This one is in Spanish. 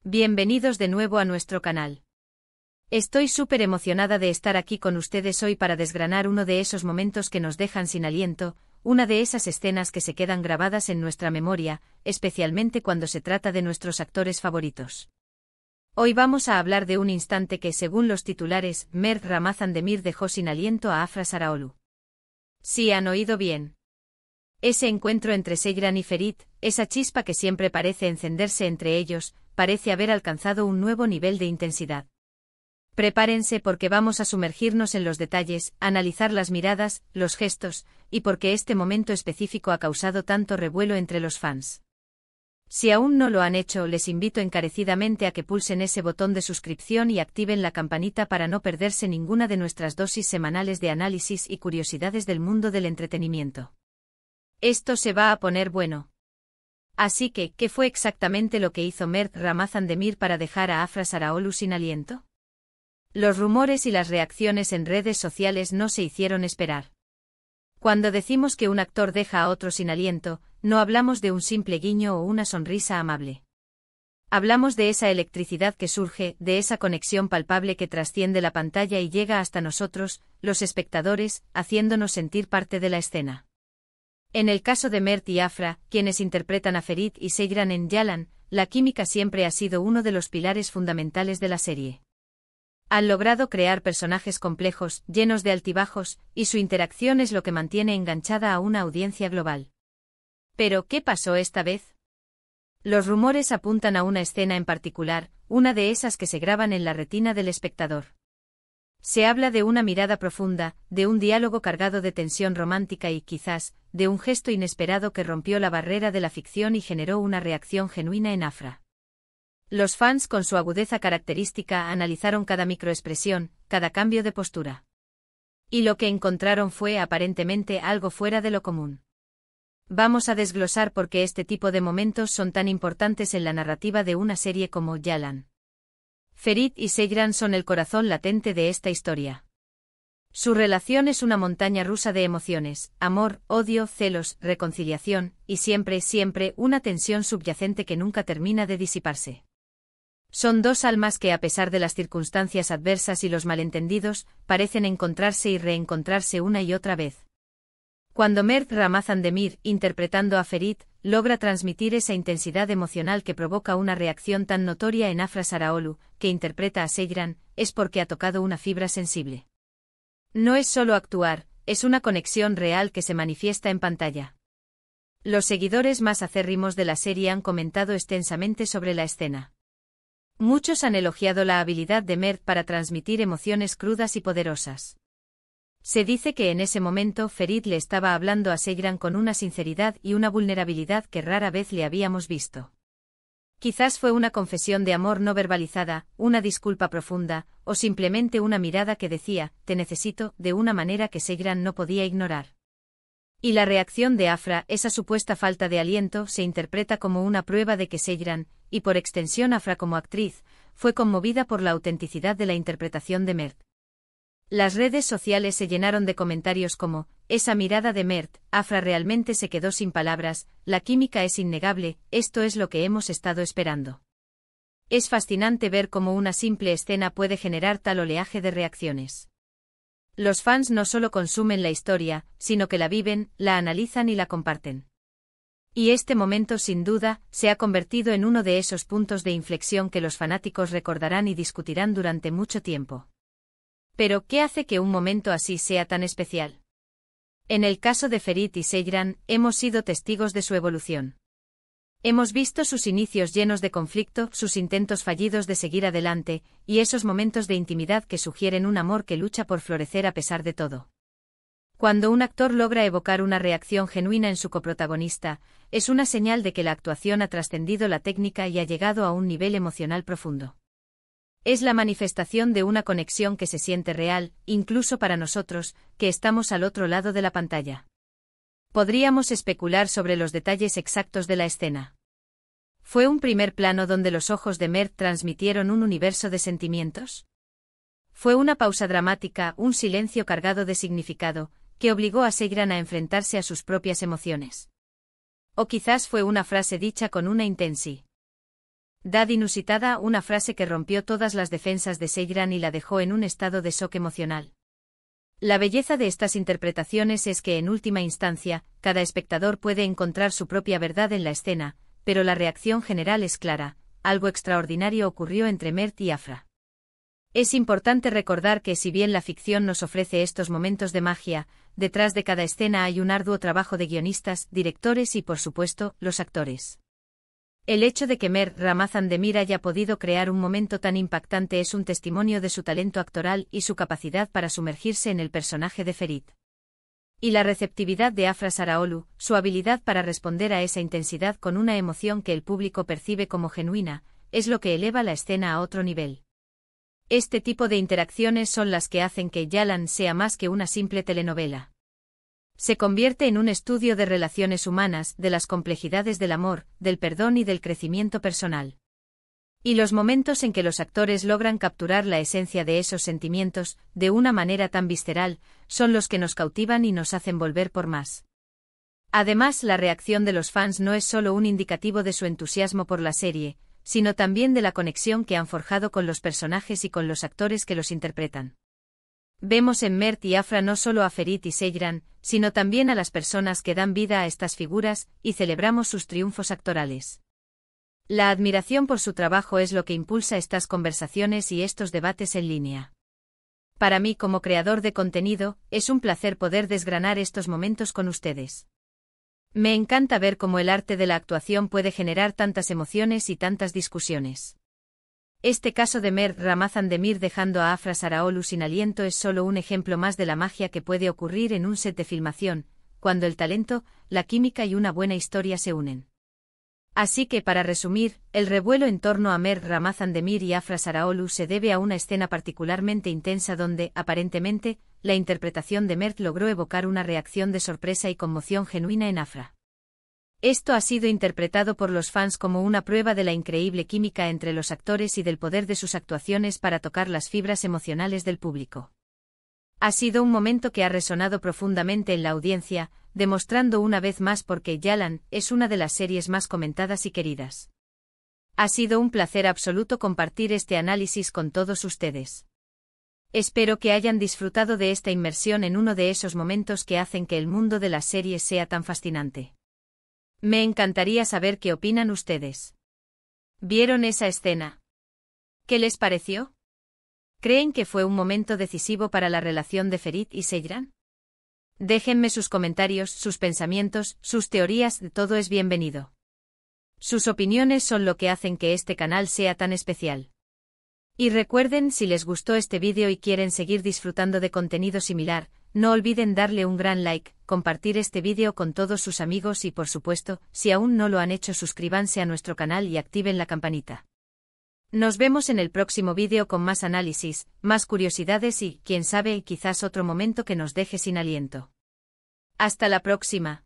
Bienvenidos de nuevo a nuestro canal. Estoy súper emocionada de estar aquí con ustedes hoy para desgranar uno de esos momentos que nos dejan sin aliento, una de esas escenas que se quedan grabadas en nuestra memoria, especialmente cuando se trata de nuestros actores favoritos. Hoy vamos a hablar de un instante que, según los titulares, Mert Ramazan-Demir dejó sin aliento a Afra Saraoglu. Sí, han oído bien. Ese encuentro entre Seyran y Ferit, esa chispa que siempre parece encenderse entre ellos, parece haber alcanzado un nuevo nivel de intensidad. Prepárense porque vamos a sumergirnos en los detalles, analizar las miradas, los gestos, y porque este momento específico ha causado tanto revuelo entre los fans. Si aún no lo han hecho, les invito encarecidamente a que pulsen ese botón de suscripción y activen la campanita para no perderse ninguna de nuestras dosis semanales de análisis y curiosidades del mundo del entretenimiento. Esto se va a poner bueno. Así que, ¿qué fue exactamente lo que hizo Mert Ramazan-Demir para dejar a Afra Saraoglu sin aliento? Los rumores y las reacciones en redes sociales no se hicieron esperar. Cuando decimos que un actor deja a otro sin aliento, no hablamos de un simple guiño o una sonrisa amable. Hablamos de esa electricidad que surge, de esa conexión palpable que trasciende la pantalla y llega hasta nosotros, los espectadores, haciéndonos sentir parte de la escena. En el caso de Mert y Afra, quienes interpretan a Ferit y Seyran en Yalan, la química siempre ha sido uno de los pilares fundamentales de la serie. Han logrado crear personajes complejos, llenos de altibajos, y su interacción es lo que mantiene enganchada a una audiencia global. Pero, ¿qué pasó esta vez? Los rumores apuntan a una escena en particular, una de esas que se graban en la retina del espectador. Se habla de una mirada profunda, de un diálogo cargado de tensión romántica y, quizás, de un gesto inesperado que rompió la barrera de la ficción y generó una reacción genuina en Afra. Los fans, con su agudeza característica, analizaron cada microexpresión, cada cambio de postura. Y lo que encontraron fue aparentemente algo fuera de lo común. Vamos a desglosar por qué este tipo de momentos son tan importantes en la narrativa de una serie como Yalan. Ferit y Seyran son el corazón latente de esta historia. Su relación es una montaña rusa de emociones, amor, odio, celos, reconciliación, y siempre, una tensión subyacente que nunca termina de disiparse. Son dos almas que, a pesar de las circunstancias adversas y los malentendidos, parecen encontrarse y reencontrarse una y otra vez. Cuando Mert Ramazan-Demir, interpretando a Ferit, logra transmitir esa intensidad emocional que provoca una reacción tan notoria en Afra Saraoglu, que interpreta a Seyran, es porque ha tocado una fibra sensible. No es solo actuar, es una conexión real que se manifiesta en pantalla. Los seguidores más acérrimos de la serie han comentado extensamente sobre la escena. Muchos han elogiado la habilidad de Mert para transmitir emociones crudas y poderosas. Se dice que en ese momento Ferit le estaba hablando a Seyran con una sinceridad y una vulnerabilidad que rara vez le habíamos visto. Quizás fue una confesión de amor no verbalizada, una disculpa profunda, o simplemente una mirada que decía, te necesito, de una manera que Seyran no podía ignorar. Y la reacción de Afra, esa supuesta falta de aliento, se interpreta como una prueba de que Seyran, y por extensión Afra como actriz, fue conmovida por la autenticidad de la interpretación de Mert. Las redes sociales se llenaron de comentarios como, esa mirada de Mert, Afra realmente se quedó sin palabras, la química es innegable, esto es lo que hemos estado esperando. Es fascinante ver cómo una simple escena puede generar tal oleaje de reacciones. Los fans no solo consumen la historia, sino que la viven, la analizan y la comparten. Y este momento, sin duda, se ha convertido en uno de esos puntos de inflexión que los fanáticos recordarán y discutirán durante mucho tiempo. Pero, ¿qué hace que un momento así sea tan especial? En el caso de Ferit y Seyran, hemos sido testigos de su evolución. Hemos visto sus inicios llenos de conflicto, sus intentos fallidos de seguir adelante, y esos momentos de intimidad que sugieren un amor que lucha por florecer a pesar de todo. Cuando un actor logra evocar una reacción genuina en su coprotagonista, es una señal de que la actuación ha trascendido la técnica y ha llegado a un nivel emocional profundo. Es la manifestación de una conexión que se siente real, incluso para nosotros, que estamos al otro lado de la pantalla. Podríamos especular sobre los detalles exactos de la escena. ¿Fue un primer plano donde los ojos de Mert transmitieron un universo de sentimientos? ¿Fue una pausa dramática, un silencio cargado de significado, que obligó a Seyran a enfrentarse a sus propias emociones? O quizás fue una frase dicha con una intensidad Dad inusitada, una frase que rompió todas las defensas de Sejran y la dejó en un estado de shock emocional. La belleza de estas interpretaciones es que en última instancia, cada espectador puede encontrar su propia verdad en la escena, pero la reacción general es clara: algo extraordinario ocurrió entre Mert y Afra. Es importante recordar que si bien la ficción nos ofrece estos momentos de magia, detrás de cada escena hay un arduo trabajo de guionistas, directores y por supuesto, los actores. El hecho de que Mert Ramazan Demir haya podido crear un momento tan impactante es un testimonio de su talento actoral y su capacidad para sumergirse en el personaje de Ferit. Y la receptividad de Afra Saraoglu, su habilidad para responder a esa intensidad con una emoción que el público percibe como genuina, es lo que eleva la escena a otro nivel. Este tipo de interacciones son las que hacen que Yalan sea más que una simple telenovela. Se convierte en un estudio de relaciones humanas, de las complejidades del amor, del perdón y del crecimiento personal. Y los momentos en que los actores logran capturar la esencia de esos sentimientos, de una manera tan visceral, son los que nos cautivan y nos hacen volver por más. Además, la reacción de los fans no es solo un indicativo de su entusiasmo por la serie, sino también de la conexión que han forjado con los personajes y con los actores que los interpretan. Vemos en Mert y Afra no solo a Ferit y Sejran, sino también a las personas que dan vida a estas figuras, y celebramos sus triunfos actorales. La admiración por su trabajo es lo que impulsa estas conversaciones y estos debates en línea. Para mí, como creador de contenido, es un placer poder desgranar estos momentos con ustedes. Me encanta ver cómo el arte de la actuación puede generar tantas emociones y tantas discusiones. Este caso de Mert Ramazan Demir dejando a Afra Saraoglu sin aliento es solo un ejemplo más de la magia que puede ocurrir en un set de filmación, cuando el talento, la química y una buena historia se unen. Así que, para resumir, el revuelo en torno a Mert Ramazan Demir y Afra Saraoglu se debe a una escena particularmente intensa donde, aparentemente, la interpretación de Mert logró evocar una reacción de sorpresa y conmoción genuina en Afra. Esto ha sido interpretado por los fans como una prueba de la increíble química entre los actores y del poder de sus actuaciones para tocar las fibras emocionales del público. Ha sido un momento que ha resonado profundamente en la audiencia, demostrando una vez más por qué Yalan es una de las series más comentadas y queridas. Ha sido un placer absoluto compartir este análisis con todos ustedes. Espero que hayan disfrutado de esta inmersión en uno de esos momentos que hacen que el mundo de las series sea tan fascinante. Me encantaría saber qué opinan ustedes. ¿Vieron esa escena? ¿Qué les pareció? ¿Creen que fue un momento decisivo para la relación de Ferit y Sejran? Déjenme sus comentarios, sus pensamientos, sus teorías, todo es bienvenido. Sus opiniones son lo que hacen que este canal sea tan especial. Y recuerden, si les gustó este vídeo y quieren seguir disfrutando de contenido similar, no olviden darle un gran like, compartir este vídeo con todos sus amigos y por supuesto, si aún no lo han hecho, suscríbanse a nuestro canal y activen la campanita. Nos vemos en el próximo vídeo con más análisis, más curiosidades y, quién sabe, quizás otro momento que nos deje sin aliento. Hasta la próxima.